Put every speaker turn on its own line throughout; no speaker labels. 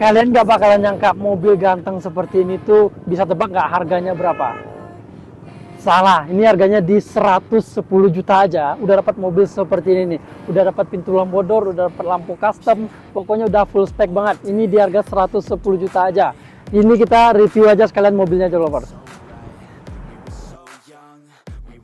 Kalian nggak bakalan nyangka mobil ganteng seperti ini tuh, bisa tebak nggak harganya berapa? Salah, ini harganya di 110 juta aja. Udah dapat mobil seperti ini nih. Udah dapat pintu lampu bodor, udah dapat lampu custom. Pokoknya udah full spec banget. Ini di harga 110 juta aja. Ini kita review aja sekalian mobilnya, Joglovers.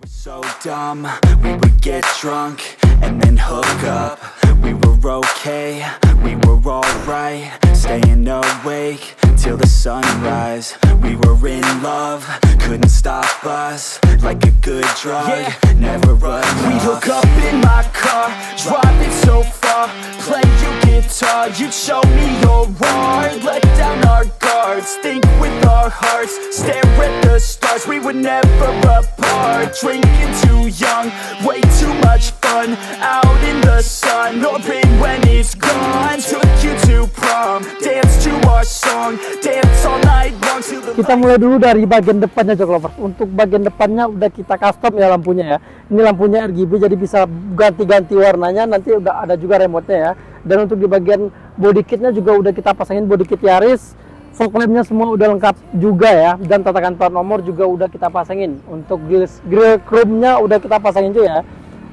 So dumb, we would get drunk and then hook up. We were okay, we were alright, staying awake till the sunrise. We were in love, couldn't stop us, like a good drug, never enough. We'd hook up in my car, driving so far, play you guitar, you'd show me your art, let down our guards, think with our hearts, stare at the stars, we were never apart, drinking too young, way too much fun, out in the sun, hoping when it's gone, took you to prom, dance to our song, dance all night long till the
Kita mulai dulu dari bagian depannya, Joglovers. Untuk bagian depannya udah kita custom ya lampunya ya. Ini lampunya RGB, jadi bisa ganti-ganti warnanya, nanti udah ada juga remote-nya ya. Dan untuk di bagian body kitnya juga udah kita pasangin body kit Yaris. Fog lamp-nya semua udah lengkap juga ya, dan tatakan plat nomor juga udah kita pasangin. Untuk grill chrome-nya udah kita pasangin juga ya.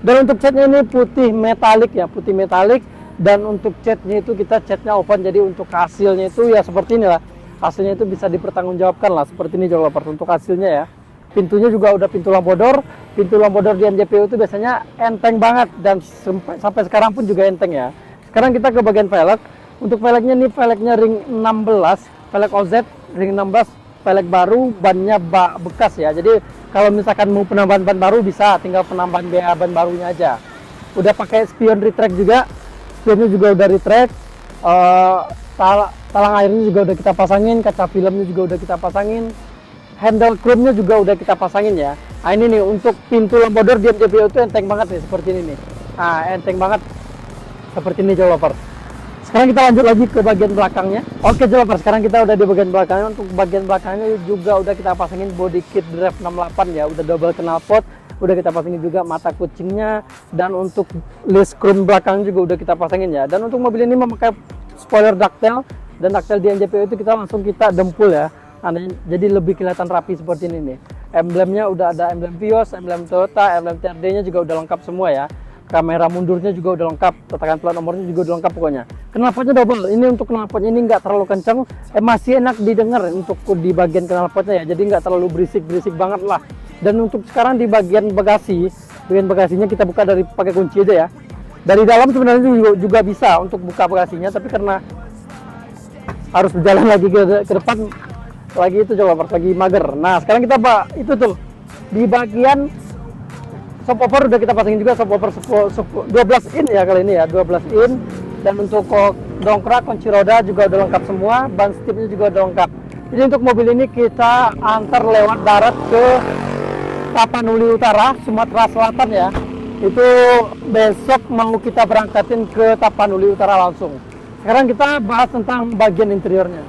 Dan untuk catnya ini putih metalik ya, putih metalik. Dan untuk catnya itu kita catnya open, jadi untuk hasilnya itu ya seperti inilah. Hasilnya itu bisa dipertanggungjawabkan lah, seperti ini Joglovers untuk hasilnya ya. Pintunya juga udah pintu lampu bodor. Pintu lampu bodor di MJPU itu biasanya enteng banget, dan sampai sekarang pun juga enteng ya. Sekarang kita ke bagian velg. Untuk velgnya nih, velgnya ring 16, velg OZ ring 16, velg baru, bannya bekas ya. Jadi kalau misalkan mau penambahan ban baru bisa, tinggal penambahan ban barunya aja. Udah pakai spion retract juga, spionnya juga udah retract. Talang airnya juga udah kita pasangin, kaca filmnya juga udah kita pasangin, handle chrome-nya juga udah kita pasangin ya. Nah ini nih untuk pintu lampu bodor di MJPU itu enteng banget nih, seperti ini nih. Nah enteng banget seperti ini Joglovers. Sekarang kita lanjut lagi ke bagian belakangnya. Oke Joglovers, sekarang kita udah di bagian belakangnya. Untuk bagian belakangnya juga udah kita pasangin body kit drive 68 ya, udah double knalpot, udah kita pasangin juga mata kucingnya, dan untuk list chrome belakang juga udah kita pasangin ya. Dan untuk mobil ini memakai spoiler ductile, dan ductile di NJPU itu kita langsung kita dempul ya. Jadi lebih kelihatan rapi seperti ini nih. Emblemnya udah ada emblem Vios, emblem Toyota, emblem TRD-nya juga udah lengkap semua ya. Kamera mundurnya juga udah lengkap, tatakan plat nomornya juga udah lengkap pokoknya. Knalpotnya double. Ini untuk knalpotnya ini nggak terlalu kencang, masih enak didengar untuk di bagian knalpotnya ya. Jadi nggak terlalu berisik banget lah. Dan untuk sekarang di bagian bagasinya kita buka dari pakai kunci aja ya. Dari dalam sebenarnya juga bisa untuk buka bagasinya, tapi karena harus berjalan lagi ke depan lagi itu Joglovers, lagi mager. Nah sekarang kita itu tuh di bagian subwoofer udah kita pasangin juga, subwoofer 12 in ya kali ini ya, 12 in. Dan untuk dongkrak, kunci roda juga udah lengkap semua, ban stipnya juga udah lengkap. Jadi untuk mobil ini kita antar lewat darat ke Tapanuli Utara, Sumatera Selatan ya. Itu besok mau kita berangkatin ke Tapanuli Utara langsung. Sekarang kita bahas tentang bagian interiornya.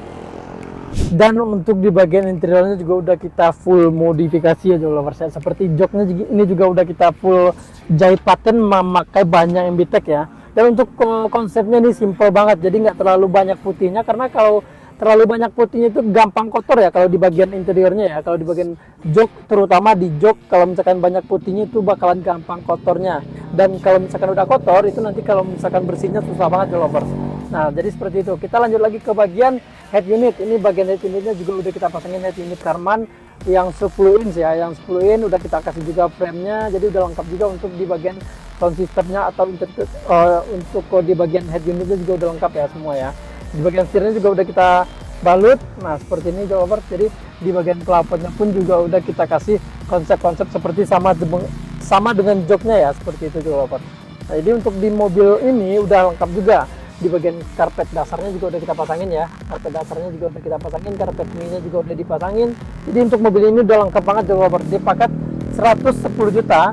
Dan untuk di bagian interiornya juga udah kita full modifikasi ya Joglovers ya. Seperti joknya ini juga udah kita full jahit paten memakai banyak MBTEC ya. Dan untuk konsepnya ini simple banget, jadi nggak terlalu banyak putihnya, karena kalau terlalu banyak putihnya itu gampang kotor ya kalau di bagian interiornya ya. Kalau di bagian jok, terutama di jok, kalau misalkan banyak putihnya itu bakalan gampang kotornya. Dan kalau misalkan udah kotor itu nanti kalau misalkan bersihnya susah banget Joglovers. Nah jadi seperti itu. Kita lanjut lagi ke bagian head unit. Ini bagian head unitnya juga udah kita pasangin head unit Karman yang 10 inch ya. Yang 10 in udah kita kasih juga frame-nya, jadi udah lengkap juga untuk di bagian sound system-nya atau untuk di bagian head unitnya juga udah lengkap ya semua ya. Di bagian setirnya juga udah kita balut. Nah seperti ini Joglovers. Jadi di bagian pelapotnya pun juga udah kita kasih konsep-konsep seperti sama dengan joknya ya, seperti itu Joglovers. Nah jadi untuk di mobil ini udah lengkap juga. Di bagian karpet dasarnya juga udah kita pasangin ya. Karpet dasarnya juga udah kita pasangin, karpet mininya juga udah dipasangin. Jadi untuk mobil ini udah lengkap banget Joglovers. Di paket 110 juta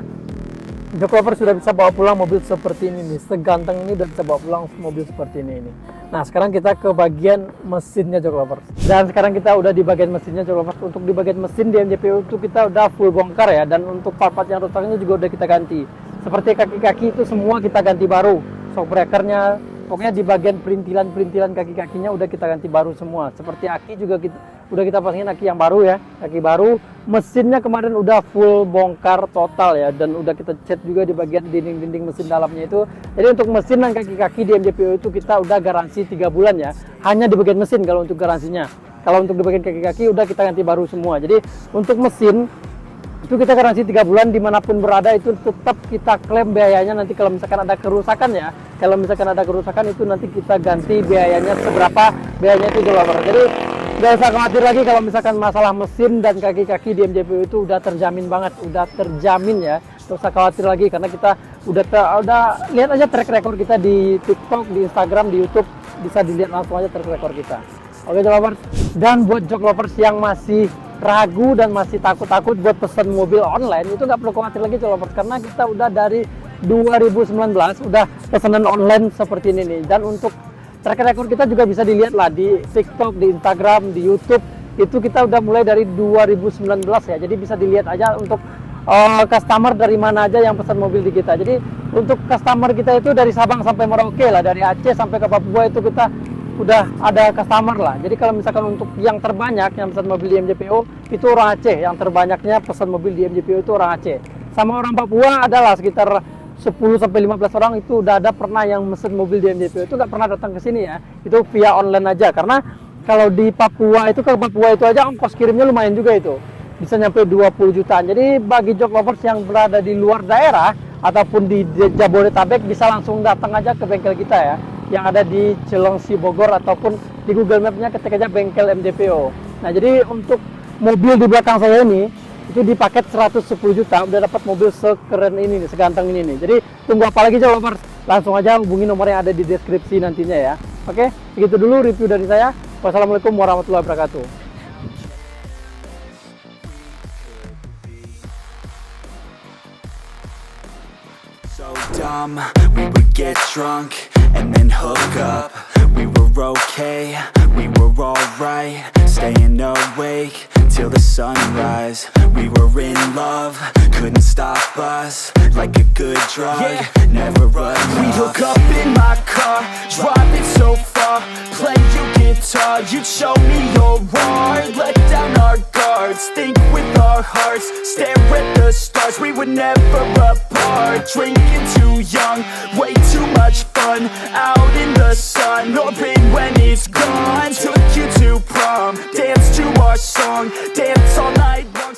Joglovers sudah bisa bawa pulang mobil seperti ini nih. Seganteng ini udah bisa bawa pulang mobil seperti ini nih. Nah sekarang kita ke bagian mesinnya Joglovers. Dan sekarang kita udah di bagian mesinnya Joglovers. Untuk di bagian mesin di MJPU itu kita udah full bongkar ya. Dan untuk part-part yang rusaknya juga udah kita ganti. Seperti kaki-kaki itu semua kita ganti baru. Shock breakernya, Pokoknya di bagian perintilan kaki-kakinya udah kita ganti baru semua. Seperti aki juga udah kita pasangin aki yang baru ya, kaki baru. Mesinnya kemarin udah full bongkar total ya, dan udah kita cat juga di bagian dinding-dinding mesin dalamnya itu. Jadi untuk mesin dan kaki-kaki di MJPO itu kita udah garansi 3 bulan ya. Hanya di bagian mesin kalau untuk garansinya. Kalau untuk di bagian kaki-kaki udah kita ganti baru semua. Jadi untuk mesin itu kita garansi 3 bulan dimanapun berada, itu tetap kita klaim biayanya nanti kalau misalkan ada kerusakan ya. Kalau misalkan ada kerusakan itu nanti kita ganti biayanya seberapa biayanya itu developer. Jadi nggak usah khawatir lagi kalau misalkan masalah mesin dan kaki-kaki di MJPO itu udah terjamin banget, udah terjamin ya. Nggak usah khawatir lagi karena kita udah lihat aja track record kita di TikTok, di Instagram, di YouTube, bisa dilihat langsung aja track record kita. Oke lovers, dan buat jok lovers yang masih ragu dan masih takut-takut buat pesan mobil online, itu nggak perlu khawatir lagi lovers, karena kita udah dari 2019 udah pesanan online seperti ini nih. Dan untuk track record kita juga bisa dilihat lah di TikTok, di Instagram, di YouTube, itu kita udah mulai dari 2019 ya. Jadi bisa dilihat aja untuk customer dari mana aja yang pesan mobil di kita. Jadi untuk customer kita itu dari Sabang sampai Merauke lah, dari Aceh sampai ke Papua itu kita udah ada customer lah. Jadi kalau misalkan untuk yang terbanyak yang pesan mobil di MJPO itu orang Aceh, yang terbanyaknya pesan mobil di MJPO itu orang Aceh. Sama orang Papua adalah sekitar 10 sampai 15 orang itu udah ada pernah yang mesen mobil di MJPO, itu nggak pernah datang ke sini ya. Itu via online aja, karena kalau di Papua itu ke Papua itu aja ongkos kirimnya lumayan juga itu. Bisa nyampe 20 jutaan. Jadi bagi jok lovers yang berada di luar daerah ataupun di Jabodetabek bisa langsung datang aja ke bengkel kita ya, yang ada di Cilengsi Bogor, ataupun di Google Map-nya ketik aja bengkel MJPO. Nah, jadi untuk mobil di belakang saya ini itu di paket 110 juta udah dapat mobil sekeren ini nih, seganteng ini nih. Jadi tunggu apa lagi jok lovers? Langsung aja hubungi nomor yang ada di deskripsi nantinya ya. Oke, segitu dulu review dari saya. Wassalamualaikum warahmatullahi wabarakatuh.
So dumb, we would get drunk and then hook up. We were okay, we were alright, staying awake till the sunrise. We were in love, couldn't stop us, like a good drug, never enough. We'd hook up in my car, driving so far, play your guitar, you'd show me your art, let down our guards, think with our hearts, stare at the stars, we were never apart, drinking too young, way too much fun, out in the sun, open when it's gone, took you to prom, dance to our song, dance all night long.